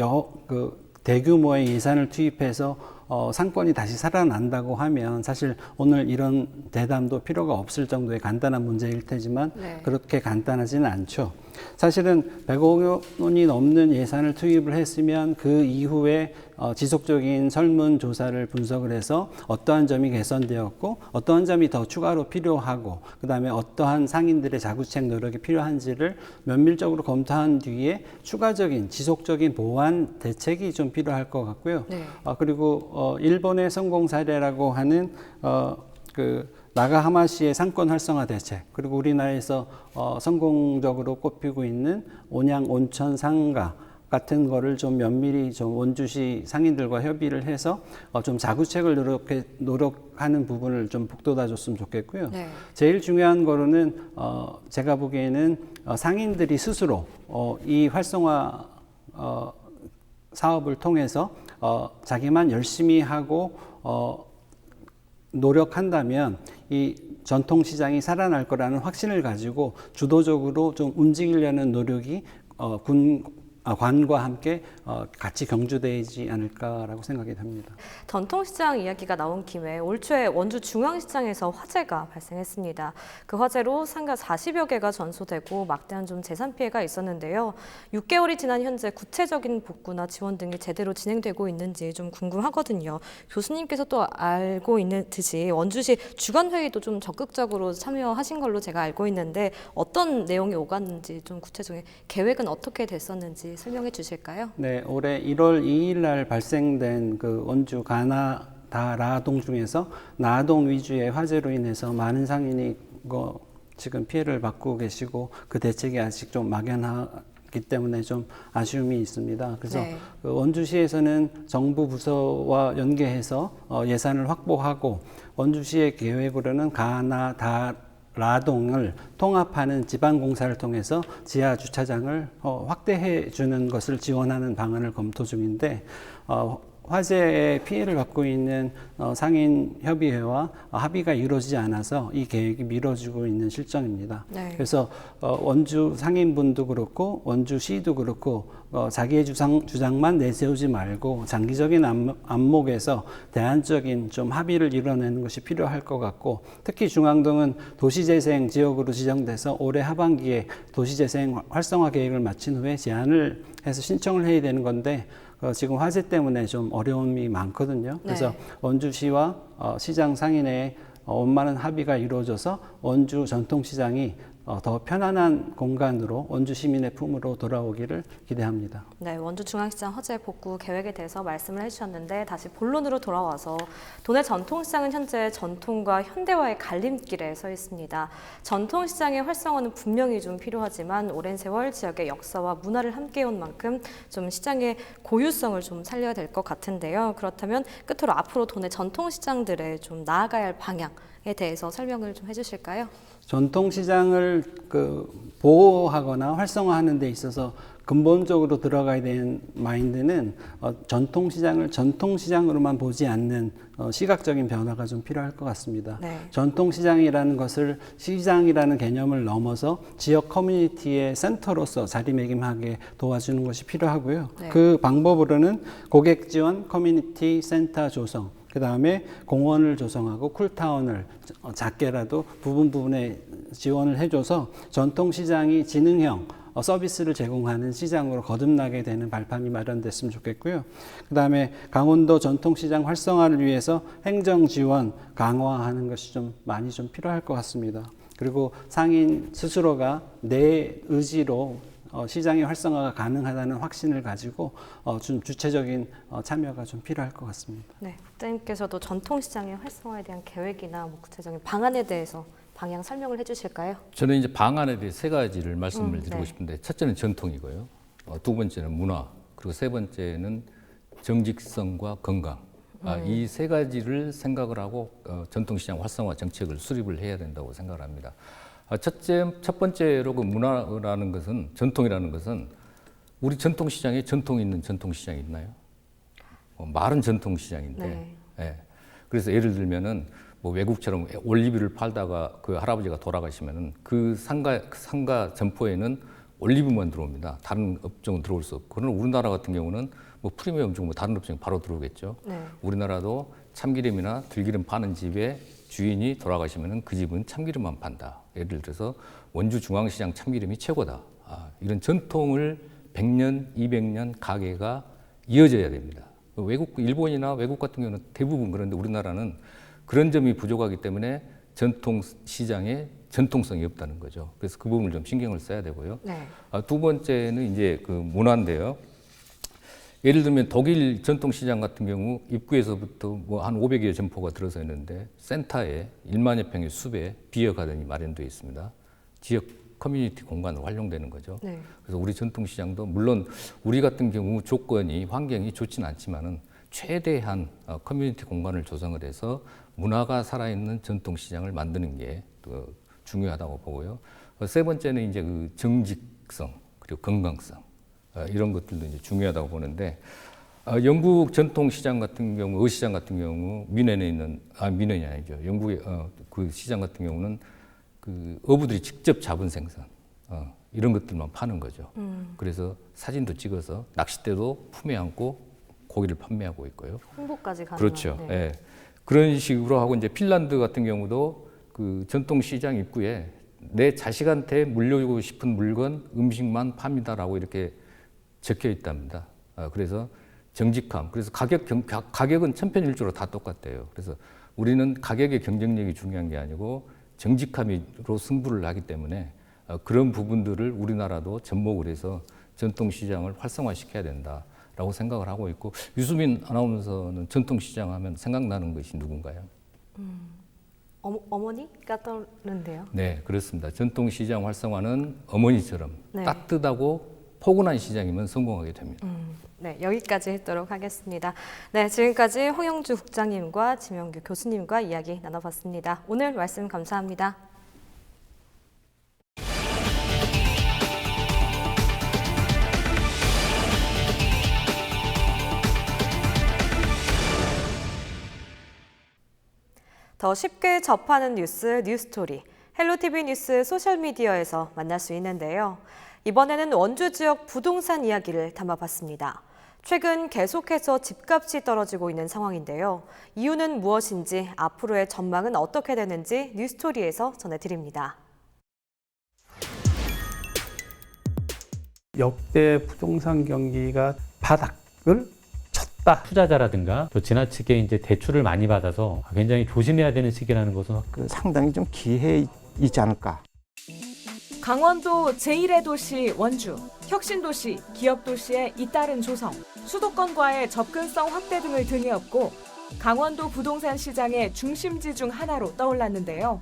대규모의 예산을 투입해서 상권이 다시 살아난다고 하면 사실 오늘 이런 대담도 필요가 없을 정도의 간단한 문제일 테지만 네. 그렇게 간단하지는 않죠. 사실은 100억 원이 넘는 예산을 투입을 했으면 그 이후에 지속적인 설문조사를 분석을 해서 어떠한 점이 개선되었고 어떠한 점이 더 추가로 필요하고 그다음에 어떠한 상인들의 자구책 노력이 필요한지를 면밀적으로 검토한 뒤에 추가적인 지속적인 보완 대책이 좀 필요할 것 같고요. 네. 그리고 일본의 성공 사례라고 하는 나가하마시의 상권 활성화 대책, 그리고 우리나라에서 성공적으로 꼽히고 있는 온양 온천 상가 같은 거를 좀 면밀히 좀 원주시 상인들과 협의를 해서 좀 자구책을 노력하는 부분을 좀 북돋아 줬으면 좋겠고요. 네. 제일 중요한 거로는 제가 보기에는 상인들이 스스로 이 활성화 사업을 통해서 자기만 열심히 하고 노력한다면 이 전통시장이 살아날 거라는 확신을 가지고 주도적으로 좀 움직이려는 노력이 관과 함께 같이 경주되지 않을까라고 생각이 됩니다. 전통시장 이야기가 나온 김에 올 초에 원주 중앙시장에서 화재가 발생했습니다. 그 화재로 상가 40여 개가 전소되고 막대한 좀 재산 피해가 있었는데요. 6개월이 지난 현재 구체적인 복구나 지원 등이 제대로 진행되고 있는지 좀 궁금하거든요. 교수님께서 또 알고 있는 듯이 원주시 주간회의도 좀 적극적으로 참여하신 걸로 제가 알고 있는데 어떤 내용이 오갔는지 좀 구체적인 계획은 어떻게 됐었는지 설명해 주실까요? 네, 올해 1월 2일 날 발생된 그 원주 나동 중에서 나동 위주의 화재로 인해서 많은 상인이 지금 피해를 받고 계시고 그 대책이 아직 좀 막연하기 때문에 좀 아쉬움이 있습니다. 그래서 네. 원주시에서는 정부 부서와 연계해서 예산을 확보하고 원주시의 계획으로는 라동을 통합하는 지방공사를 통해서 지하 주차장을 확대해 주는 것을 지원하는 방안을 검토 중인데 화재에 피해를 받고 있는 상인협의회와 합의가 이루어지지 않아서 이 계획이 미뤄지고 있는 실정입니다. 네. 그래서 원주 상인분도 그렇고 원주시도 그렇고 자기의 주장만 내세우지 말고 장기적인 안목에서 대안적인 좀 합의를 이뤄내는 것이 필요할 것 같고, 특히 중앙동은 도시재생 지역으로 지정돼서 올해 하반기에 도시재생 활성화 계획을 마친 후에 제안을 해서 신청을 해야 되는 건데 지금 화재 때문에 좀 어려움이 많거든요. 그래서 원주시와 시장 상인회의 원만한 합의가 이루어져서 원주 전통시장이 더 편안한 공간으로 원주 시민의 품으로 돌아오기를 기대합니다. 네, 원주 중앙시장 화재 복구 계획에 대해서 말씀을 해주셨는데 다시 본론으로 돌아와서 도내 전통시장은 현재 전통과 현대화의 갈림길에 서 있습니다. 전통시장의 활성화는 분명히 좀 필요하지만 오랜 세월 지역의 역사와 문화를 함께해온 만큼 좀 시장의 고유성을 좀 살려야 될 것 같은데요. 그렇다면 끝으로 앞으로 도내 전통시장들의 좀 나아가야 할 방향에 대해서 설명을 좀 해주실까요? 전통시장을 보호하거나 활성화하는 데 있어서 근본적으로 들어가야 되는 마인드는 전통시장을 전통시장으로만 보지 않는 시각적인 변화가 좀 필요할 것 같습니다. 네. 전통시장이라는 것을 시장이라는 개념을 넘어서 지역 커뮤니티의 센터로서 자리매김하게 도와주는 것이 필요하고요. 네. 그 방법으로는 고객 지원 커뮤니티 센터 조성, 그 다음에 공원을 조성하고 쿨타운을 작게라도 부분에 지원을 해줘서 전통시장이 지능형 서비스를 제공하는 시장으로 거듭나게 되는 발판이 마련됐으면 좋겠고요. 그 다음에 강원도 전통시장 활성화를 위해서 행정 지원 강화하는 것이 좀 많이 좀 필요할 것 같습니다. 그리고 상인 스스로가 내 의지로 시장의 활성화가 가능하다는 확신을 가지고 좀 주체적인 참여가 좀 필요할 것 같습니다. 네, 국장님께서도 전통시장의 활성화에 대한 계획이나 구체적인 방안에 대해서 방향 설명을 해주실까요? 저는 이제 방안에 대해 세 가지를 말씀을 드리고 싶은데, 첫째는 전통이고요. 두 번째는 문화, 그리고 세 번째는 정직성과 건강. 이 세 가지를 생각을 하고 전통시장 활성화 정책을 수립을 해야 된다고 생각을 합니다. 첫 번째로 그 문화라는 것은, 전통이라는 것은 우리 전통시장에 전통이 있는 전통시장이 있나요? 말은 전통시장인데, 네. 예. 그래서 예를 들면은 뭐 외국처럼 올리브를 팔다가 그 할아버지가 돌아가시면은 그 상가 점포에는 올리브만 들어옵니다. 다른 업종은 들어올 수 없고, 그러나 우리나라 같은 경우는 뭐 프리미엄 종, 뭐 다른 업종이 바로 들어오겠죠. 네. 우리나라도 참기름이나 들기름 파는 집에 주인이 돌아가시면은 그 집은 참기름만 판다. 예를 들어서 원주 중앙시장 참기름이 최고다. 이런 전통을 100년, 200년 가게가 이어져야 됩니다. 일본이나 외국 같은 경우는 대부분 그런데 우리나라는 그런 점이 부족하기 때문에 전통시장에 전통성이 없다는 거죠. 그래서 그 부분을 좀 신경을 써야 되고요. 네. 두 번째는 이제 그 문화인데요. 예를 들면 독일 전통시장 같은 경우 입구에서부터 뭐 한 500여 점포가 들어서 있는데 센터에 1만여 평의 숲에 비어 가든이 마련되어 있습니다. 지역 커뮤니티 공간으로 활용되는 거죠. 네. 그래서 우리 전통시장도 물론 우리 같은 경우 조건이 환경이 좋지는 않지만은 최대한 커뮤니티 공간을 조성을 해서 문화가 살아있는 전통시장을 만드는 게 중요하다고 보고요. 세 번째는 이제 그 정직성 그리고 건강성. 이런 것들도 이제 중요하다고 보는데, 영국 전통시장 같은 경우, 어시장 같은 경우, 뮌헨에 있는, 뮌헨이 아니죠. 영국의 그 시장 같은 경우는 그 어부들이 직접 잡은 생선, 이런 것들만 파는 거죠. 그래서 사진도 찍어서 낚싯대도 품에 안고 고기를 판매하고 있고요. 홍보까지 가능한. 그렇죠. 네. 예. 그런 식으로 하고, 이제 핀란드 같은 경우도 그 전통시장 입구에 내 자식한테 물려주고 싶은 물건, 음식만 팝니다라고 이렇게 적혀 있답니다. 그래서 정직함, 그래서 가격은 천편일조로 다 똑같대요. 그래서 우리는 가격의 경쟁력이 중요한 게 아니고 정직함으로 승부를 하기 때문에 그런 부분들을 우리나라도 접목을 해서 전통시장을 활성화시켜야 된다라고 생각을 하고 있고, 유수민 아나운서는 전통시장 하면 생각나는 것이 누군가요? 어머니가 떠오르는데요. 네, 그렇습니다. 전통시장 활성화는 어머니처럼 네. 따뜻하고 포근한 시장이면 성공하게 됩니다. 네, 여기까지 했도록 하겠습니다. 네, 지금까지 홍영주 국장님과 지명규 교수님과 이야기 나눠봤습니다. 오늘 말씀 감사합니다. 더 쉽게 접하는 뉴스, 뉴스토리. 헬로티비 뉴스 소셜미디어에서 만날 수 있는데요. 이번에는 원주 지역 부동산 이야기를 담아봤습니다. 최근 계속해서 집값이 떨어지고 있는 상황인데요. 이유는 무엇인지, 앞으로의 전망은 어떻게 되는지 뉴스토리에서 전해드립니다. 역대 부동산 경기가 바닥을 쳤다. 투자자라든가 또 지나치게 이제 대출을 많이 받아서 굉장히 조심해야 되는 시기라는 것은 상당히 좀 기회 있지 않을까. 강원도 제1의 도시 원주, 혁신도시, 기업도시의 잇따른 조성, 수도권과의 접근성 확대 등을 등에 업고 강원도 부동산 시장의 중심지 중 하나로 떠올랐는데요.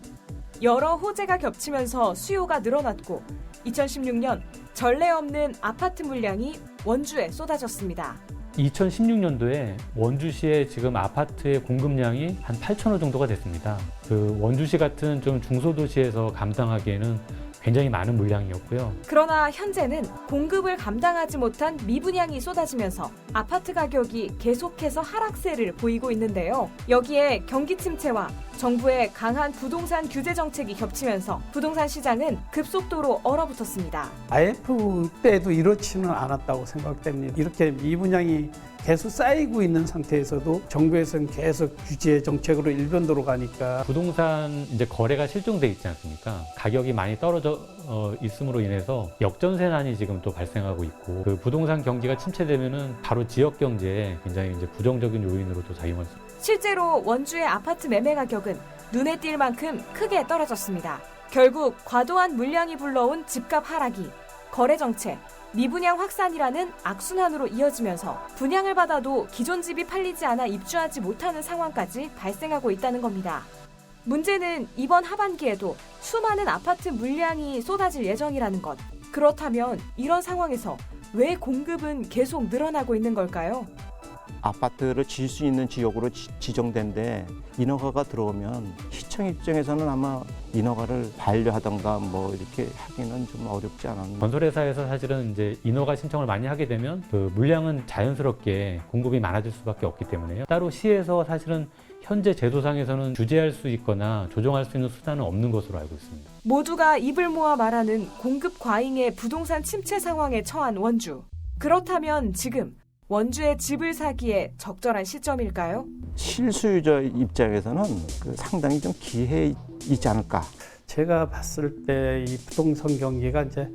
여러 호재가 겹치면서 수요가 늘어났고 2016년 전례 없는 아파트 물량이 원주에 쏟아졌습니다. 2016년도에 원주시의 지금 아파트의 공급량이 한 8,000호 정도가 됐습니다. 그 원주시 같은 좀 중소도시에서 감당하기에는 굉장히 많은 물량이었고요. 그러나 현재는 공급을 감당하지 못한 미분양이 쏟아지면서 아파트 가격이 계속해서 하락세를 보이고 있는데요. 여기에 경기 침체와 정부의 강한 부동산 규제 정책이 겹치면서 부동산 시장은 급속도로 얼어붙었습니다. IMF 때도 이렇지는 않았다고 생각됩니다. 이렇게 미분양이 계속 쌓이고 있는 상태에서도 정부에서는 계속 규제 정책으로 일변도로 가니까 부동산 이제 거래가 실종돼 있지 않습니까? 가격이 많이 떨어져 있음으로 인해서 역전세난이 지금 또 발생하고 있고 그 부동산 경기가 침체되면은 바로 지역 경제에 굉장히 이제 부정적인 요인으로 또 작용할 수 있습니다. 실제로 원주의 아파트 매매 가격은 눈에 띌 만큼 크게 떨어졌습니다. 결국 과도한 물량이 불러온 집값 하락이 거래 정책, 미분양 확산이라는 악순환으로 이어지면서 분양을 받아도 기존 집이 팔리지 않아 입주하지 못하는 상황까지 발생하고 있다는 겁니다. 문제는 이번 하반기에도 수많은 아파트 물량이 쏟아질 예정이라는 것. 그렇다면 이런 상황에서 왜 공급은 계속 늘어나고 있는 걸까요? 아파트를 지을 수 있는 지역으로 지정된데 인허가가 들어오면 시청 입장에서는 아마 인허가를 반려하던가 뭐 이렇게 하기는 좀 어렵지 않았나. 건설회사에서 사실은 이제 인허가 신청을 많이 하게 되면 그 물량은 자연스럽게 공급이 많아질 수밖에 없기 때문에요. 따로 시에서 사실은 현재 제도상에서는 규제할 수 있거나 조정할 수 있는 수단은 없는 것으로 알고 있습니다. 모두가 입을 모아 말하는 공급 과잉의 부동산 침체 상황에 처한 원주. 그렇다면 지금 원주에 집을 사기에 적절한 시점일까요? 실수요자 입장에서는 상당히 좀 기회 있지 않을까. 제가 봤을 때 이 부동산 경기가 이제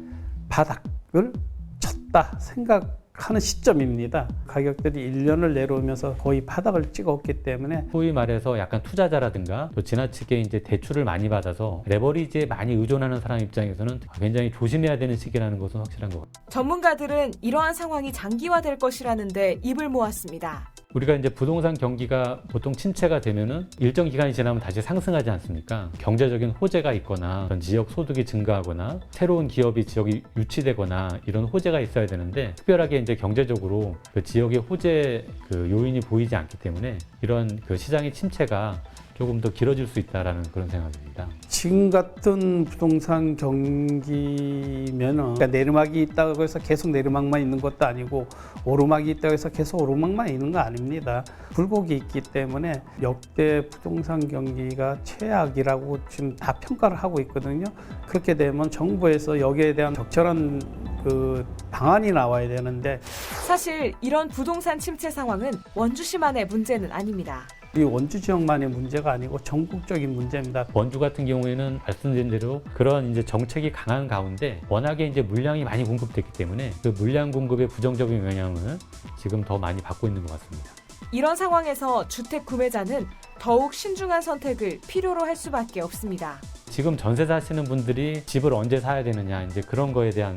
바닥을 쳤다 생각하는 시점입니다. 가격들이 1년을 내려오면서 거의 바닥을 찍었기 때문에 소위 말해서 약간 투자자라든가 또 지나치게 이제 대출을 많이 받아서 레버리지에 많이 의존하는 사람 입장에서는 굉장히 조심해야 되는 시기라는 것은 확실한 것 같아요. 전문가들은 이러한 상황이 장기화될 것이라는데 입을 모았습니다. 우리가 이제 부동산 경기가 보통 침체가 되면은 일정 기간이 지나면 다시 상승하지 않습니까? 경제적인 호재가 있거나 지역 소득이 증가하거나 새로운 기업이 지역이 유치되거나 이런 호재가 있어야 되는데 특별하게 이제 경제적으로 그 지역의 호재 그 요인이 보이지 않기 때문에 이런 그 시장의 침체가 조금 더 길어질 수 있다라는 그런 생각입니다. 지금 같은 부동산 경기면은 그러니까 내리막이 있다고 해서 계속 내리막만 있는 것도 아니고 오르막이 있다고 해서 계속 오르막만 있는 거 아닙니다. 굴곡이 있기 때문에 역대 부동산 경기가 최악이라고 지금 다 평가를 하고 있거든요. 그렇게 되면 정부에서 여기에 대한 적절한 그 방안이 나와야 되는데 사실 이런 부동산 침체 상황은 원주시만의 문제는 아닙니다. 이 원주 지역만의 문제가 아니고 전국적인 문제입니다. 원주 같은 경우에는 말씀드린 대로 그런 이제 정책이 강한 가운데 워낙에 이제 물량이 많이 공급됐기 때문에 그 물량 공급의 부정적인 영향을 지금 더 많이 받고 있는 것 같습니다. 이런 상황에서 주택 구매자는 더욱 신중한 선택을 필요로 할 수밖에 없습니다. 지금 전세 사시는 분들이 집을 언제 사야 되느냐 이제 그런 거에 대한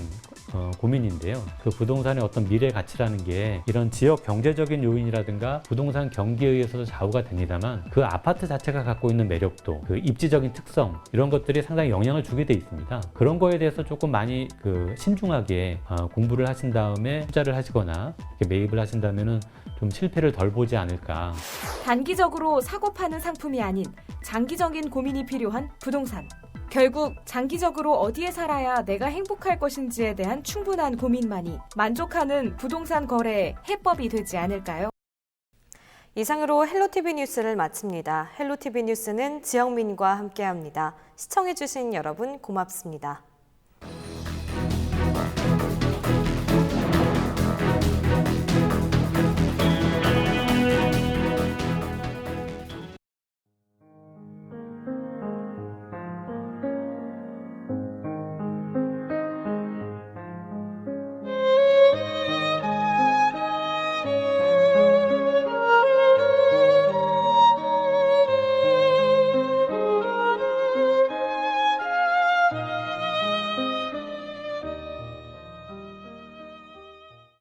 고민인데요. 그 부동산의 어떤 미래 가치라는 게 이런 지역 경제적인 요인이라든가 부동산 경기에 의해서도 좌우가 됩니다만 그 아파트 자체가 갖고 있는 매력도 그 입지적인 특성 이런 것들이 상당히 영향을 주게 돼 있습니다. 그런 거에 대해서 조금 많이 그 신중하게 공부를 하신 다음에 투자를 하시거나 이렇게 매입을 하신다면은 좀 실패를 덜 보지 않을까. 단기적으로 사고 파는 상품이 아닌 장기적인 고민이 필요한 부동산. 결국 장기적으로 어디에 살아야 내가 행복할 것인지에 대한 충분한 고민만이 만족하는 부동산 거래의 해법이 되지 않을까요? 이상으로 헬로티비 뉴스를 마칩니다. 헬로티비 뉴스는 지영민과 함께합니다. 시청해주신 여러분 고맙습니다.